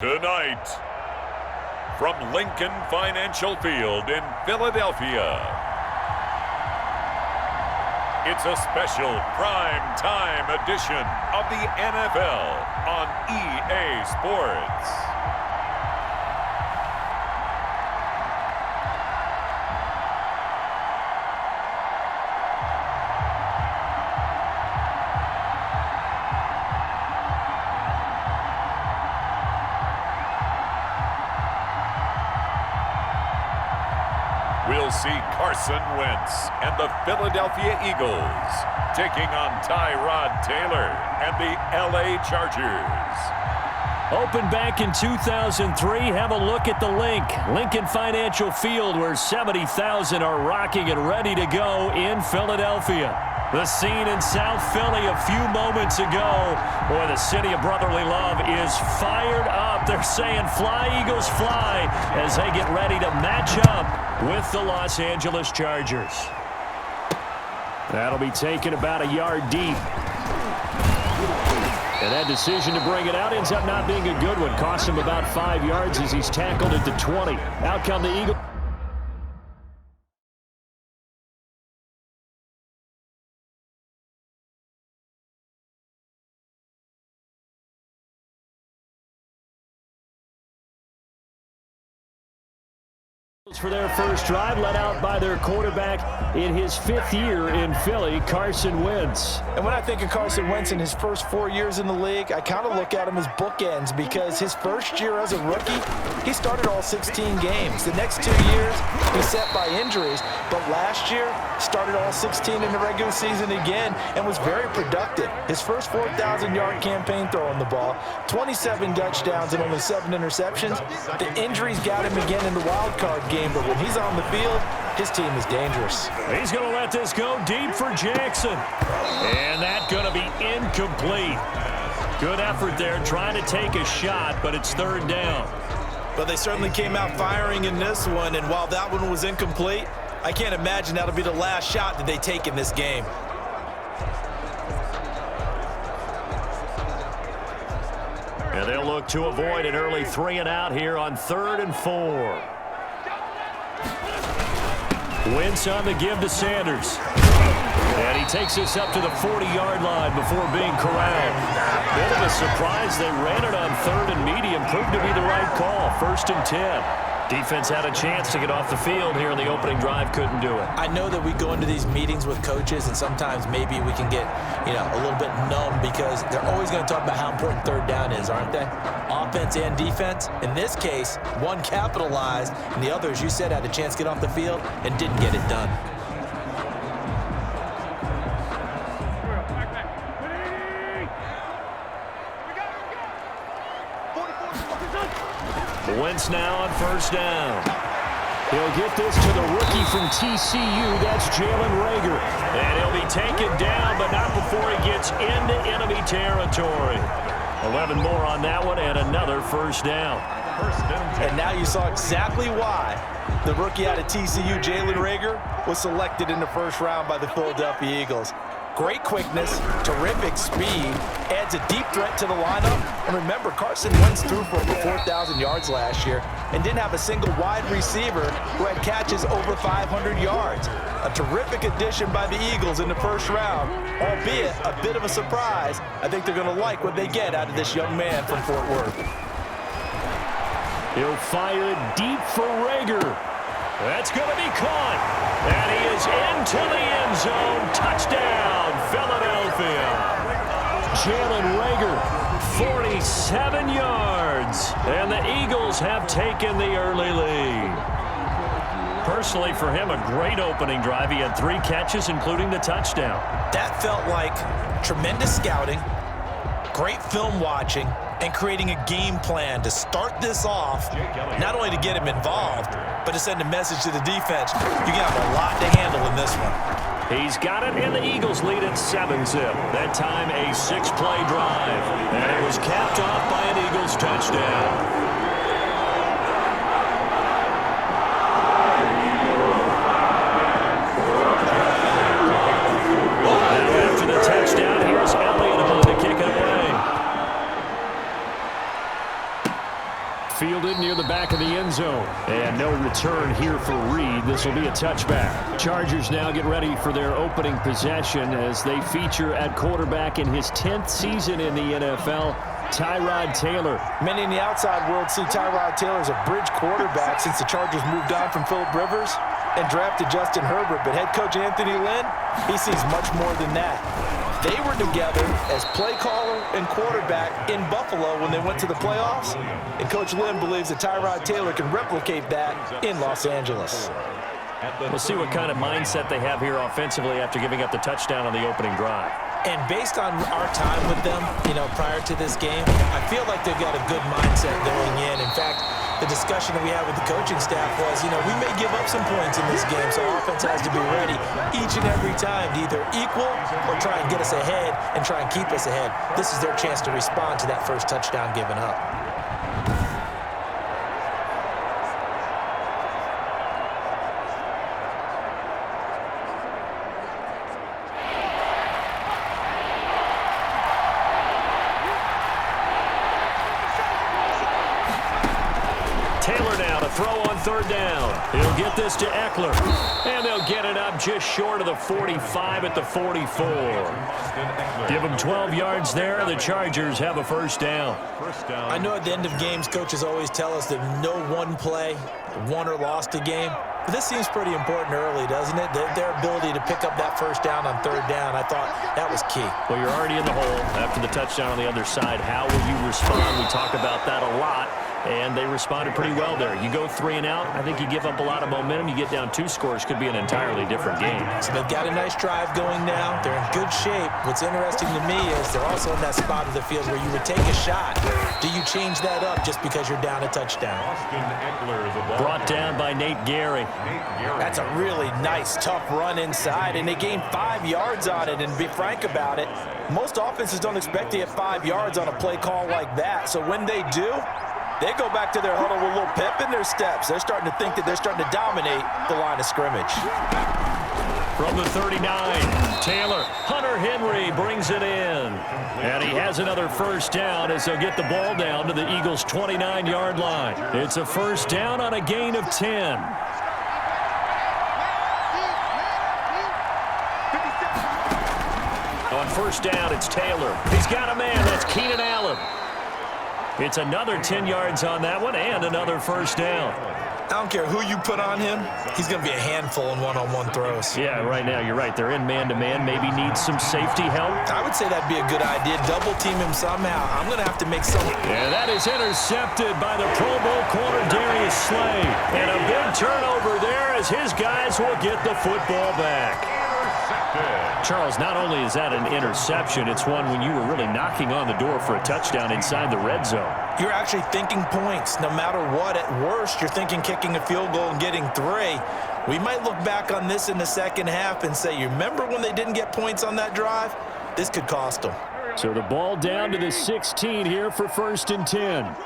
Tonight, from Lincoln Financial Field in Philadelphia, it's a special prime time edition of the NFL on EA Sports. We'll see Carson Wentz and the Philadelphia Eagles taking on Tyrod Taylor and the LA Chargers. Opened back in 2003, have a look at the Lincoln Financial Field, where 70,000 are rocking and ready to go in Philadelphia. The scene in South Philly a few moments ago. Boy, the city of brotherly love is fired up. They're saying, "Fly, Eagles, fly," as they get ready to match up with the Los Angeles Chargers. That'll be taken about a yard deep. And that decision to bring it out ends up not being a good one. Cost him about 5 yards as he's tackled at the 20. Out come the Eagles. For their first drive, led out by their quarterback in his 5th year in Philly, Carson Wentz. And when I think of Carson Wentz in his first 4 years in the league, I kind of look at him as bookends, because his first year as a rookie, he started all 16 games. The next 2 years, he sat by injuries, but last year, started all 16 in the regular season again and was very productive. His first 4,000-yard campaign throwing the ball, 27 touchdowns and only 7 interceptions. The injuries got him again in the wild card game, but when he's on the field, his team is dangerous. He's going to let this go deep for Jackson. And that's going to be incomplete. Good effort there, trying to take a shot, but it's 3rd down. But they certainly came out firing in this one, and while that one was incomplete, I can't imagine that'll be the last shot that they take in this game. And they'll look to avoid an early 3 and out here on 3rd and 4. Wentz on the give to Sanders. And he takes this up to the 40-yard line before being corralled. Bit of a surprise. They ran it on 3rd and medium. Proved to be the right call. 1st and 10. Defense had a chance to get off the field here in the opening drive. Couldn't do it. I know that we go into these meetings with coaches, and sometimes maybe we can get, a little bit numb, because they're always going to talk about how important 3rd down is, aren't they? Offense and defense. In this case, one capitalized, and the other, as you said, had a chance to get off the field and didn't get it done. Wentz now on 1st down. He'll get this to the rookie from TCU. That's Jalen Reagor. And he'll be taken down, but not before he gets into enemy territory. 11 more on that one, and another 1st down. And now you saw exactly why the rookie out of TCU, Jalen Reagor, was selected in the 1st round by the Philadelphia Eagles. Great quickness, terrific speed, adds a deep threat to the lineup. And remember, Carson Wentz threw for over 4,000 yards last year and didn't have a single wide receiver who had catches over 500 yards. A terrific addition by the Eagles in the 1st round, albeit a bit of a surprise. I think they're going to like what they get out of this young man from Fort Worth. He'll fire it deep for Reagor. That's going to be caught. And he is into the end zone. Touchdown, Philadelphia. Jalen Reagor, 47 yards. And the Eagles have taken the early lead. Personally, for him, a great opening drive. He had 3 catches, including the touchdown. That felt like tremendous scouting, great film watching, and creating a game plan to start this off, not only to get him involved, but to send a message to the defense. You got a lot to handle in this one. He's got it, and the Eagles lead at 7-zip. That time, a 6-play drive. And it was capped off by an Eagles touchdown. After the touchdown, here's Elliott to kick it away. fielded near the back of the end zone. And no return here for Reed. This will be a touchback. Chargers now get ready for their opening possession as they feature at quarterback in his 10th season in the NFL, Tyrod Taylor. Many in the outside world see Tyrod Taylor as a bridge quarterback since the Chargers moved on from Phillip Rivers and drafted Justin Herbert. But head coach Anthony Lynn, he sees much more than that. They were together as play caller and quarterback in Buffalo when they went to the playoffs. And Coach Lynn believes that Tyrod Taylor can replicate that in Los Angeles. We'll see what kind of mindset they have here offensively after giving up the touchdown on the opening drive. And based on our time with them, prior to this game, I feel like they've got a good mindset going in. In fact, the discussion that we had with the coaching staff was, we may give up some points in this game, so our offense has to be ready each and every time to either equal or try and get us ahead and try and keep us ahead. This is their chance to respond to that first touchdown given up. Taylor now to throw on third down. He'll get this to Eckler. And they'll get it up just short of the 45 at the 44. Give them 12 yards there. The Chargers have a first down. I know at the end of games, coaches always tell us that no one play won or lost a game. But this seems pretty important early, doesn't it? Their ability to pick up that first down on third down, I thought that was key. Well, you're already in the hole after the touchdown on the other side. How will you respond? We talk about that a lot. And they responded pretty well there. You go 3 and out, I think you give up a lot of momentum. You get down 2 scores, could be an entirely different game. So they've got a nice drive going now. They're in good shape. What's interesting to me is they're also in that spot of the field where you would take a shot. Do you change that up just because you're down a touchdown? Brought down by Nate Gary. That's a really nice, tough run inside, and they gained 5 yards on it. And to be frank about it, most offenses don't expect to get 5 yards on a play call like that. So when they do, they go back to their huddle with a little pep in their steps. They're starting to think that they're starting to dominate the line of scrimmage. From the 39, Taylor, Hunter Henry brings it in. And he has another first down as they'll get the ball down to the Eagles' 29-yard line. It's a first down on a gain of 10. On first down, it's Taylor. He's got a man. That's Keenan Allen. It's another 10 yards on that one and another first down. I don't care who you put on him. He's going to be a handful in one-on-one throws. Yeah, right now, you're right. They're in man-to-man. Maybe needs some safety help. I would say that'd be a good idea. Double team him somehow. I'm going to have to make some. And that is intercepted by the Pro Bowl corner, Darius Slay. And a big turnover there as his guys will get the football back. Charles, not only is that an interception, it's one when you were really knocking on the door for a touchdown inside the red zone. You're actually thinking points. No matter what, at worst, you're thinking kicking a field goal and getting 3. We might look back on this in the second half and say, you remember when they didn't get points on that drive? This could cost them. So the ball down to the 16 here for first and 10.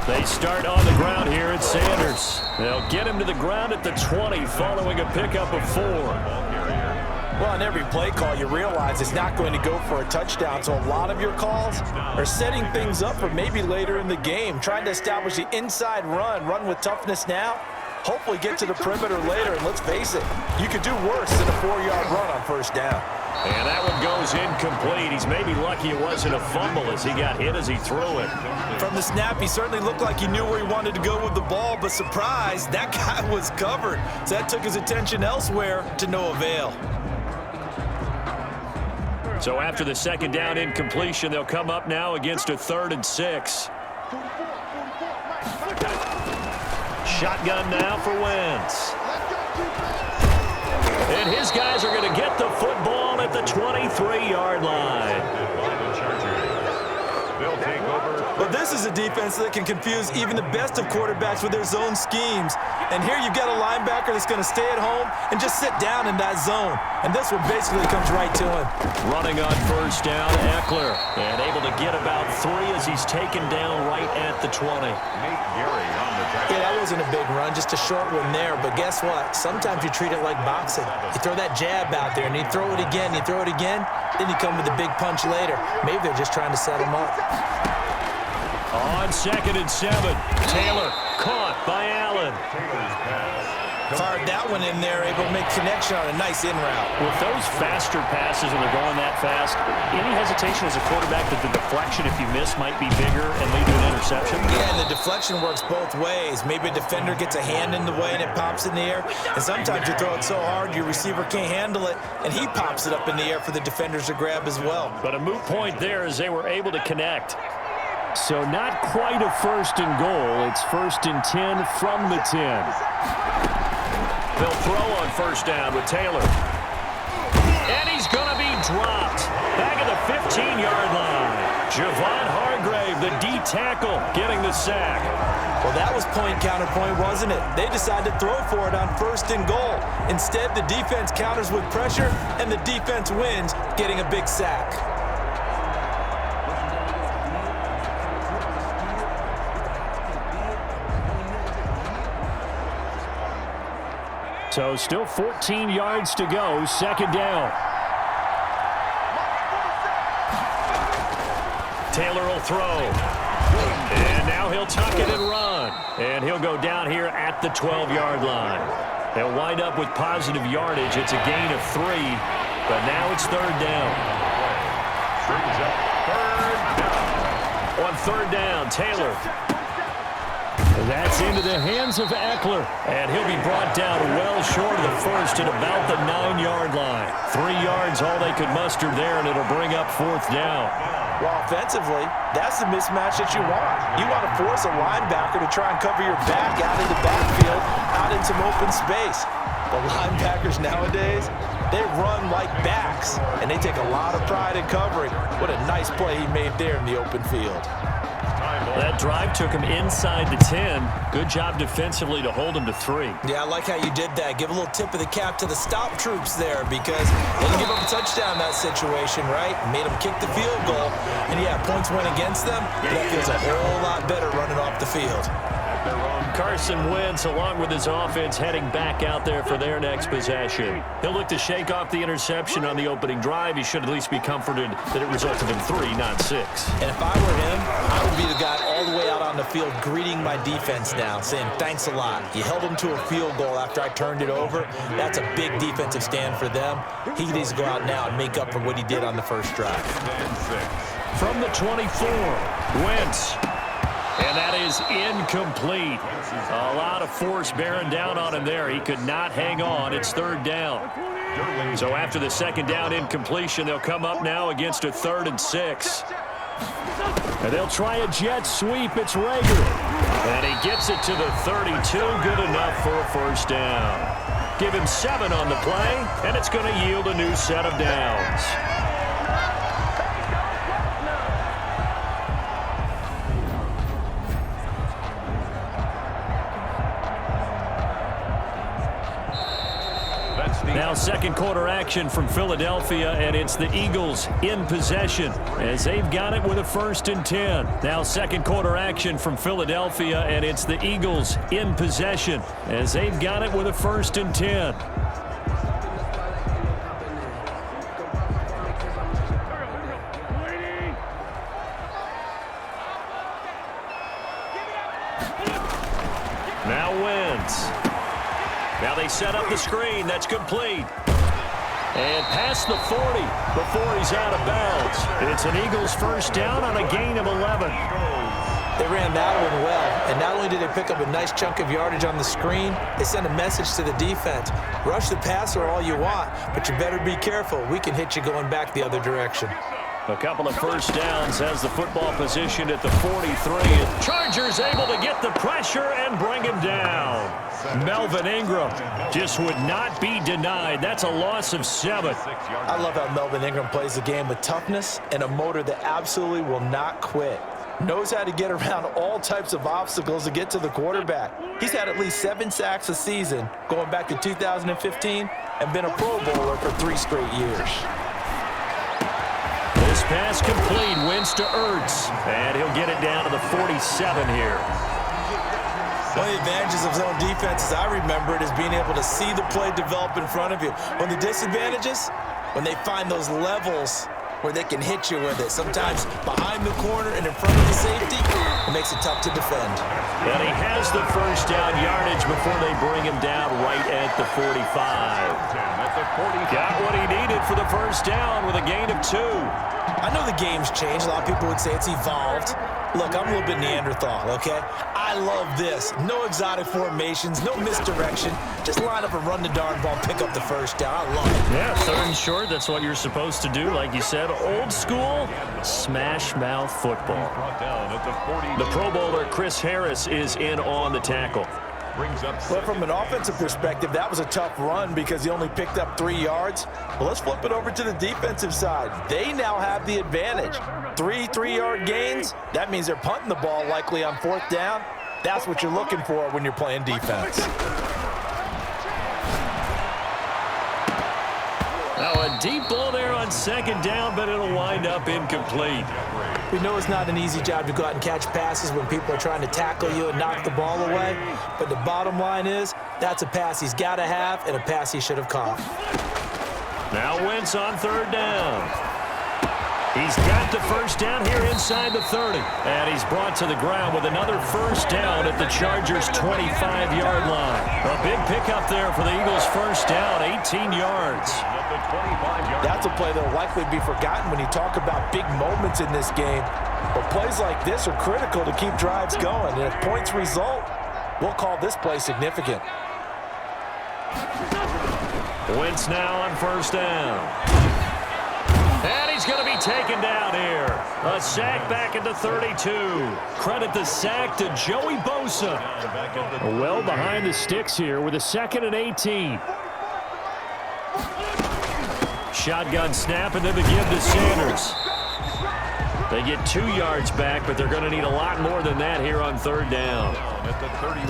They start on the ground here at Sanders. They'll get him to the ground at the 20 following a pickup of 4. Well, on every play call, you realize it's not going to go for a touchdown. So a lot of your calls are setting things up for maybe later in the game, trying to establish the inside run with toughness now, hopefully get to the perimeter later. And let's face it, you could do worse than a 4-yard run on first down. And that one goes incomplete. He's maybe lucky it wasn't a fumble as he got hit as he threw it. From the snap, he certainly looked like he knew where he wanted to go with the ball, but surprise, that guy was covered. So that took his attention elsewhere to no avail. So after the second down incompletion, they'll come up now against a 3rd and 6. Shotgun now for Wentz. And his guys are going to get the football at the 23-yard line. Well, this is a defense that can confuse even the best of quarterbacks with their zone schemes. And here you've got a linebacker that's going to stay at home and just sit down in that zone. And this one basically comes right to him. Running on first down, Eckler. And able to get about 3 as he's taken down right at the 20. Yeah, that wasn't a big run, just a short one there. But guess what? Sometimes you treat it like boxing. You throw that jab out there, and you throw it again, then you come with a big punch later. Maybe they're just trying to set him up. on 2nd and 7. Taylor caught by Allen. Fired that one in there, able to make connection on a nice in route. With those faster passes when they're going that fast, any hesitation as a quarterback that the deflection, if you miss, might be bigger and lead to an interception? Yeah, and the deflection works both ways. Maybe a defender gets a hand in the way and it pops in the air. And sometimes you throw it so hard your receiver can't handle it, and he pops it up in the air for the defenders to grab as well. But a moot point there as they were able to connect. So not quite a 1st and goal. It's 1st and 10 from the 10. They'll throw on 1st down with Taylor. And he's going to be dropped. Back at the 15-yard line. Javon Hargrave, the D tackle, getting the sack. Well, that was point-counterpoint, wasn't it? They decided to throw for it on 1st and goal. Instead, the defense counters with pressure, and the defense wins, getting a big sack. So still 14 yards to go, 2nd down. Taylor will throw. And now he'll tuck it and run. And he'll go down here at the 12-yard line. They'll wind up with positive yardage. It's a gain of 3, but now it's 3rd down. On 3rd down, Taylor. That's into the hands of Eckler, and he'll be brought down well short of the 1st at about the 9-yard line. 3 yards, all they could muster there, and it'll bring up 4th down. Well, offensively, that's the mismatch that you want. You want to force a linebacker to try and cover your back out in the backfield, out in some open space. The linebackers nowadays, they run like backs, and they take a lot of pride in covering. What a nice play he made there in the open field. That drive took him inside the 10. Good job defensively to hold him to 3. Yeah, I like how you did that. Give a little tip of the cap to the stop troops there, because they didn't give up a touchdown in that situation, right? Made them kick the field goal. And, yeah, points went against them. That feels a whole lot better running off the field. Carson Wentz, along with his offense, heading back out there for their next possession. He'll look to shake off the interception on the opening drive. He should at least be comforted that it resulted in 3, not 6. And if I were him, I would be the guy all the way out on the field greeting my defense now, saying, thanks a lot. You held them to a field goal after I turned it over. That's a big defensive stand for them. He needs to go out now and make up for what he did on the 1st drive. From the 24, Wentz. And that is incomplete. A lot of force bearing down on him there. He could not hang on. It's 3rd down. So after the 2nd down incompletion, they'll come up now against a 3rd and 6. And they'll try a jet sweep. It's Rager. And he gets it to the 32. Good enough for a 1st down. Give him 7 on the play, and it's going to yield a new set of downs. Now 2nd quarter action from Philadelphia, and it's the Eagles in possession as they've got it with a 1st and 10. Now 2nd quarter action from Philadelphia, and it's the Eagles in possession as they've got it with a 1st and 10. Now Wentz. Now they set up the screen. That's complete. And past the 40 before he's out of bounds. It's an Eagles 1st down on a gain of 11. They ran that one well, and not only did they pick up a nice chunk of yardage on the screen, they sent a message to the defense. Rush the passer all you want, but you better be careful. We can hit you going back the other direction. A couple of 1st downs has the football positioned at the 43. Chargers able to get the pressure and bring him down. Melvin Ingram just would not be denied. That's a loss of 7. I love how Melvin Ingram plays the game with toughness and a motor that absolutely will not quit. Knows how to get around all types of obstacles to get to the quarterback. He's had at least 7 sacks a season going back to 2015 and been a Pro Bowler for 3 straight years. This pass complete. Wentz to Ertz. And he'll get it down to the 47 here. One of the advantages of zone defense, as I remember it, is being able to see the play develop in front of you. One of the disadvantages, when they find those levels where they can hit you with it. Sometimes behind the corner and in front of the safety. It makes it tough to defend. And he has the first down yardage before they bring him down right at the 45. Got what he needed for the first down with a gain of 2. I know the game's changed. A lot of people would say it's evolved. Look, I'm a little bit Neanderthal, okay? I love this. No exotic formations, no misdirection. Just line up and run the darn ball, pick up the first down. I love it. Yeah, 3rd and short, that's what you're supposed to do. Like you said, old school, smash mouth football. The Pro Bowler Chris Harris is in on the tackle. Well, from an offensive perspective, that was a tough run because he only picked up 3 yards. Well, let's flip it over to the defensive side. They now have the advantage. 3 3-yard gains, that means they're punting the ball likely on 4th down. That's what you're looking for when you're playing defense. Now a deep ball there on 2nd down, but it'll wind up incomplete. We know it's not an easy job to go out and catch passes when people are trying to tackle you and knock the ball away. But the bottom line is, that's a pass he's got to have and a pass he should have caught. Now Wentz on 3rd down. He's got the first down here inside the 30. And he's brought to the ground with another first down at the Chargers' 25-yard line. A big pickup there for the Eagles' first down, 18 yards. That's a play that will likely be forgotten when you talk about big moments in this game. But plays like this are critical to keep drives going. And if points result, we'll call this play significant. Wentz now on first down. And he's going to be taken down here. A sack back at the 32. Credit the sack to Joey Bosa. Well behind the sticks here with a 2nd and 18. Shotgun snap and then the give to Sanders. They get 2 yards back, but they're going to need a lot more than that here on 3rd down.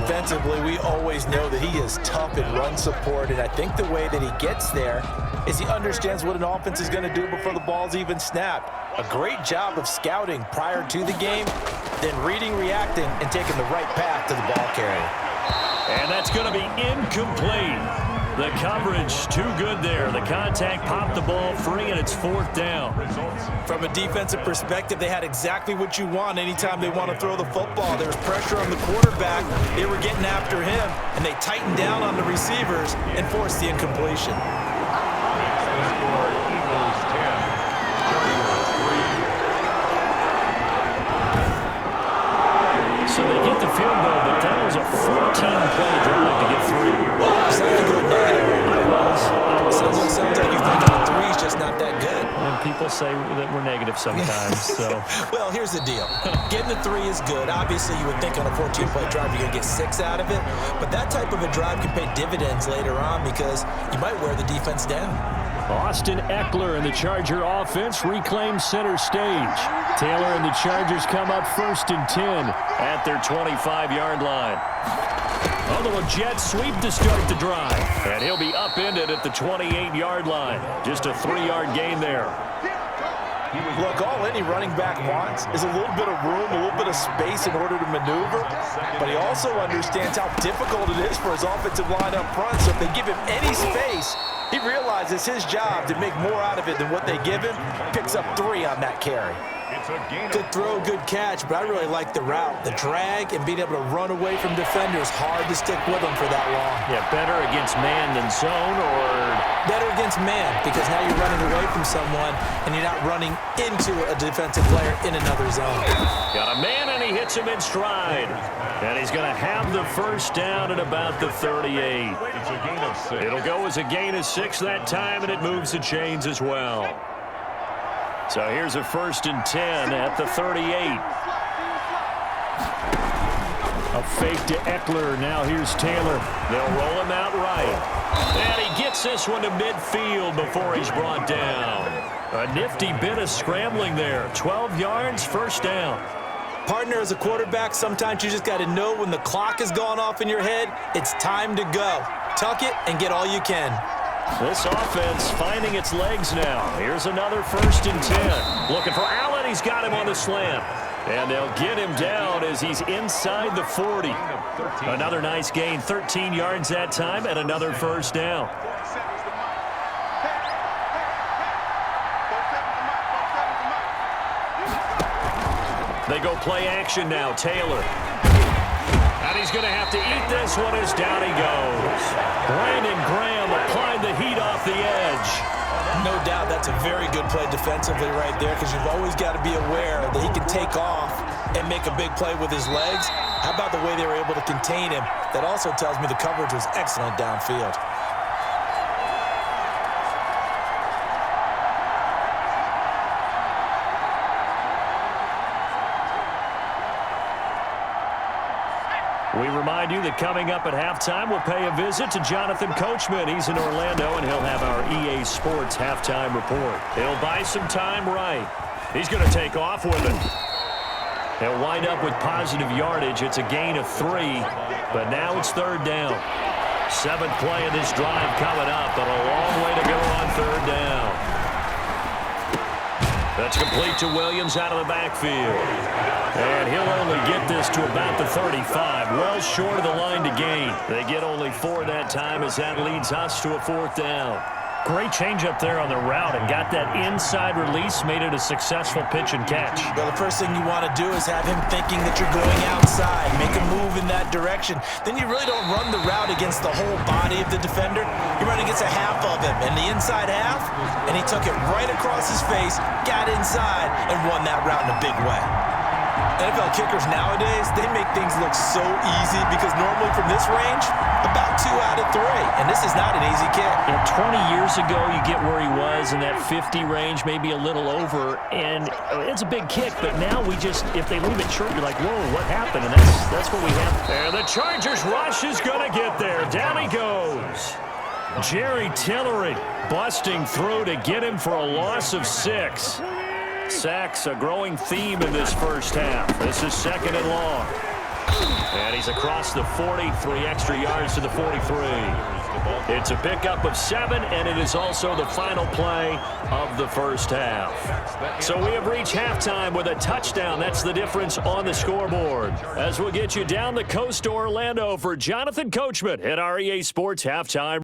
Defensively, we always know that he is tough in run support, and I think the way that he gets there is he understands what an offense is going to do before the ball's even snapped. A great job of scouting prior to the game, then reading, reacting, and taking the right path to the ball carrier. And that's going to be incomplete. The coverage too good there. The contact popped the ball free, and it's 4th down. From a defensive perspective, they had exactly what you want anytime they want to throw the football. There was pressure on the quarterback. They were getting after him, and they tightened down on the receivers and forced the incompletion. So they get the field goal, but that was a 14-play drive to get 3. Sounds like you think the 3's just not that good. And people say that we're negative sometimes. So. Well, here's the deal. Getting the 3 is good. Obviously, you would think on a 14-play drive you're going to get 6 out of it. But that type of a drive can pay dividends later on because you might wear the defense down. Austin Eckler and the Charger offense reclaim center stage. Taylor and the Chargers come up 1st and 10 at their 25-yard line. A little jet sweep to start the drive. And he'll be upended at the 28-yard line. Just a 3-yard gain there. Look, all any running back wants is a little bit of room, a little bit of space in order to maneuver. But he also understands how difficult it is for his offensive line up front. So if they give him any space, he realizes his job to make more out of it than what they give him. Picks up 3 on that carry. Good throw, good catch, but I really like the route. The drag and being able to run away from defenders, hard to stick with them for that long. Yeah, better against man than zone, or? Better against man, because now you're running away from someone and you're not running into a defensive player in another zone. Got a man and he hits him in stride. And he's going to have the first down at about the 38. It's a gain of 6. It'll go as a gain of 6 that time, and it moves the chains as well. So here's a 1st and 10 at the 38. A fake to Eckler. Now here's Taylor. They'll roll him out right. And he gets this one to midfield before he's brought down. A nifty bit of scrambling there. 12 yards, first down. Partner, as a quarterback, sometimes you just got to know when the clock has gone off in your head, it's time to go. Tuck it and get all you can. This offense finding its legs now. Here's another 1st and 10. Looking for Allen. He's got him on the slant. And they'll get him down as he's inside the 40. Another nice gain, 13 yards that time, and another first down. They go play action now. Taylor. And he's going to have to eat this one as down he goes. Brandon Graham applied the heat off the edge. No doubt that's a very good play defensively right there, because you've always got to be aware that he can take off and make a big play with his legs. How about the way they were able to contain him? That also tells me the coverage was excellent downfield. We remind you that coming up at halftime, we'll pay a visit to Jonathan Coachman. He's in Orlando, and he'll have our EA Sports halftime report. He'll buy some time right. He's going to take off with it. He'll wind up with positive yardage. It's a gain of 3, but now it's 3rd down. 7th play of this drive coming up, but a long way to go on 3rd down. That's complete to Williams out of the backfield. And he'll only get this to about the 35, well short of the line to gain. They get only 4 that time as that leads us to a 4th down. Great change up there on the route and got that inside release, made it a successful pitch and catch. Well, the first thing you want to do is have him thinking that you're going outside, make a move in that direction. Then you really don't run the route against the whole body of the defender. You run against a half of him, and the inside half, and he took it right across his face, got inside, and won that route in a big way. NFL kickers nowadays, they make things look so easy because normally from this range, about 2 out of 3. And this is not an easy kick. And 20 years ago, you get where he was in that 50 range, maybe a little over. And it's a big kick, but now we just, if they leave it short, you're like, whoa, what happened? And that's what we have. And the Chargers rush is going to get there. Down he goes. Jerry Tillery busting through to get him for a loss of 6. Sacks, a growing theme in this first half. This is 2nd and long. And he's across the 40, 3 extra yards to the 43. It's a pickup of 7, and it is also the final play of the first half. So we have reached halftime with a touchdown. That's the difference on the scoreboard. As we'll get you down the coast to Orlando for Jonathan Coachman at our EA Sports Halftime.